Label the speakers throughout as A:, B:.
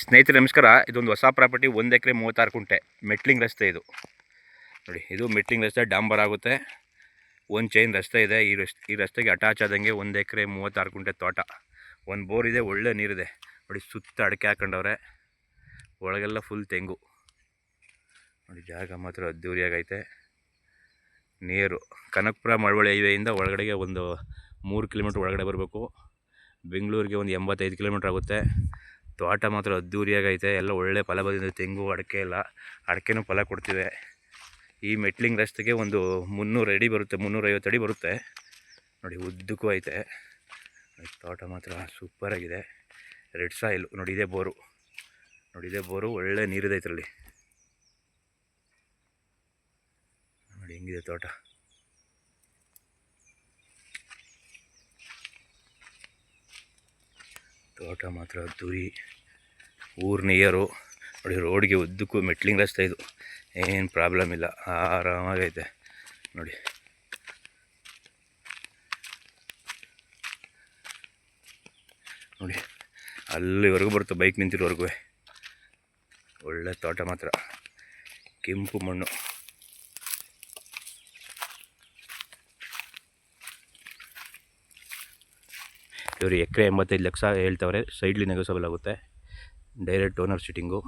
A: ಸ್ನೇಹಿತರೆ ನಮಸ್ಕಾರ. ಇದೊಂದು ಹೊಸ ಪ್ರಾಪರ್ಟಿ, 1 ಎಕರೆ 36 ಕುಂಟೆ, ಮೆಟ್ಲಿಂಗ್ ರಸ್ತೆ. ಇದು ನೋಡಿ, ಇದು ಮೆಟ್ಲಿಂಗ್ ರಸ್ತೆ, ಡಾಂಬರ್ ಆಗುತ್ತೆ. ಒಂದು ಚೈನ್ ರಸ್ತೆ ಇದೆ. ಈ ರಸ್ತೆಗೆ ಅಟ್ಯಾಚ್ ಆದಂಗೆ 1 ಎಕರೆ 36 ಕುಂಟೆ ತೋಟ. ಒಂದು ಬೋರ್ ಇದೆ, ಒಳ್ಳೆ ನೀರಿದೆ ನೋಡಿ. ಸುತ್ತ ಅಡಿಕೆ ಹಾಕೊಂಡವ್ರೆ, ಒಳಗೆಲ್ಲ ಫುಲ್ ತೆಂಗು ನೋಡಿ. ಜಾಗ ಮಾತ್ರ ಅದ್ದೂರಿಯಾಗೈತೆ. ನೀರು ಕನಕಪುರ ಮಳವಳ್ಳಿ ಹೈವೇಯಿಂದ ಒಳಗಡೆಗೆ ಒಂದು 3 ಕಿಲೋಮೀಟ್ರ್ ಒಳಗಡೆ ಬರಬೇಕು. ಬೆಂಗಳೂರಿಗೆ ಒಂದು 85 ಕಿಲೋಮೀಟ್ರ್ ಆಗುತ್ತೆ. ತೋಟ ಮಾತ್ರ ಅದ್ದೂರಿಯಾಗೈತೆ. ಎಲ್ಲ ಒಳ್ಳೆ ಫಲ ಬಂದಿದೆ, ತೆಂಗು ಅಡಿಕೆ ಎಲ್ಲ. ಅಡಿಕೆನೂ ಫಲ ಕೊಡ್ತಿವೆ. ಈ ಮೆಟ್ಲಿಂಗ್ ರಸ್ತೆಗೆ ಒಂದು 300 ಅಡಿ ಬರುತ್ತೆ, 350 ಅಡಿ ಬರುತ್ತೆ ನೋಡಿ. ಉದ್ದಕ್ಕೂ ಐತೆ. ತೋಟ ಮಾತ್ರ ಸೂಪರಾಗಿದೆ. ರೆಡ್ ಸಾಯಿಲು ನೋಡಿ. ಇದೇ ಬೋರು ನೋಡಿ, ಇದೇ ಬೋರು. ಒಳ್ಳೆ ನೀರಿದೆ ಇದರಲ್ಲಿ ನೋಡಿ. ಹೆಂಗಿದೆ ತೋಟ. ತೋಟ ಮಾತ್ರ ಅದ್ದೂರಿ. ಊರು ನಿಯರು ನೋಡಿ. ರೋಡ್ಗೆ ಉದ್ದಕ್ಕೂ ಮೆಟ್ಲಿಂಗ್ ರಸ್ತೆ ಇದು. ಏನು ಪ್ರಾಬ್ಲಮ್ ಇಲ್ಲ, ಆರಾಮಾಗೈತೆ ನೋಡಿ. ನೋಡಿ ಅಲ್ಲಿವರೆಗೂ ಬರುತ್ತೆ, ಬೈಕ್ ನಿಂತಿರೋವರೆಗೂ. ಒಳ್ಳೆ ತೋಟ ಮಾತ್ರ. ಕೆಂಪು ಮಣ್ಣು. ಇವರು ಎಕರೆ 85 ಲಕ್ಷ ಹೇಳ್ತವ್ರೆ. ಸೈಡ್ಲಿ ನೆಗೋಸಬಲ್ ಆಗುತ್ತೆ. Direct owner sitting.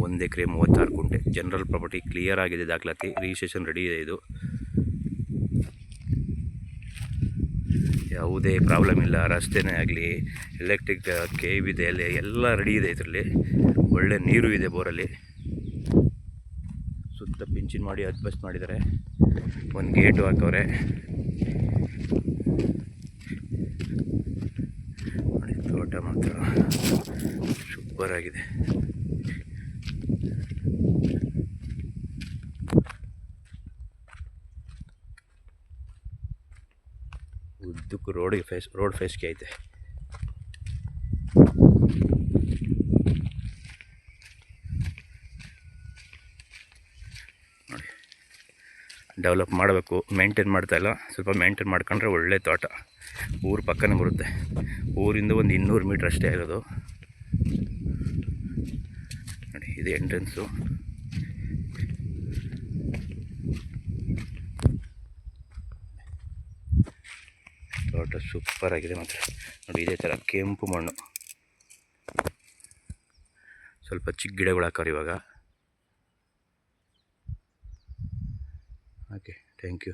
A: ಒಂದು ಎಕರೆ 36 ಕುಂಟೆ, ಜನರಲ್ ಪ್ರಾಪರ್ಟಿ. ಕ್ಲಿಯರ್ ಆಗಿದೆ ದಾಖಲಾತಿ, ರಿಜಿಸ್ಟ್ರೇಷನ್ ರೆಡಿ ಇದೆ. ಇದು ಯಾವುದೇ ಪ್ರಾಬ್ಲಮ್ ಇಲ್ಲ. ರಸ್ತೆನೇ ಆಗಲಿ, ಎಲೆಕ್ಟ್ರಿಕ್ ಕೇಬ್ ಇದೆ, ಅಲ್ಲಿ ಎಲ್ಲ ರೆಡಿ ಇದೆ ಇದರಲ್ಲಿ. ಒಳ್ಳೆ ನೀರು ಇದೆ ಬೋರಲ್ಲಿ. ಸುತ್ತ ಪಿಂಚಿನ್ ಮಾಡಿ ಅದ್ಬಸ್ಟ್ ಮಾಡಿದ್ದಾರೆ. ಒಂದು ಗೇಟು ಹಾಕವ್ರೆ ನೋಡಿ. ತೋಟ ಮಾತ್ರ ಸೂಪರ್ ಆಗಿದೆ. ಉದ್ದಕ್ಕೂ ರೋಡ್ ಫೇಸ್ಗೆ ಐತೆ ನೋಡಿ. ಡೆವಲಪ್ ಮಾಡಬೇಕು, ಮೇಂಟೈನ್ ಮಾಡ್ತಾಯಿಲ್ಲ. ಸ್ವಲ್ಪ ಮೇಂಟೈನ್ ಮಾಡ್ಕೊಂಡ್ರೆ ಒಳ್ಳೆ ತೋಟ. ಊರು ಪಕ್ಕನೇ ಬರುತ್ತೆ. ಊರಿಂದ ಒಂದು 200 ಮೀಟ್ರ್ ಅಷ್ಟೇ ಆಗೋದು ನೋಡಿ. ಇದು ಎಂಟ್ರೆನ್ಸು. ತೋಟ ಸೂಪರ್ ಆಗಿದೆ ಮಾತ್ರ ನೋಡಿ. ಇದೇ ಥರ ಕೆಂಪು ಮಣ್ಣು. ಸ್ವಲ್ಪ ಚಿಕ್ಕ ಗಿಡಗಳು ಹಾಕೋರು ಇವಾಗ. Okay, thank you.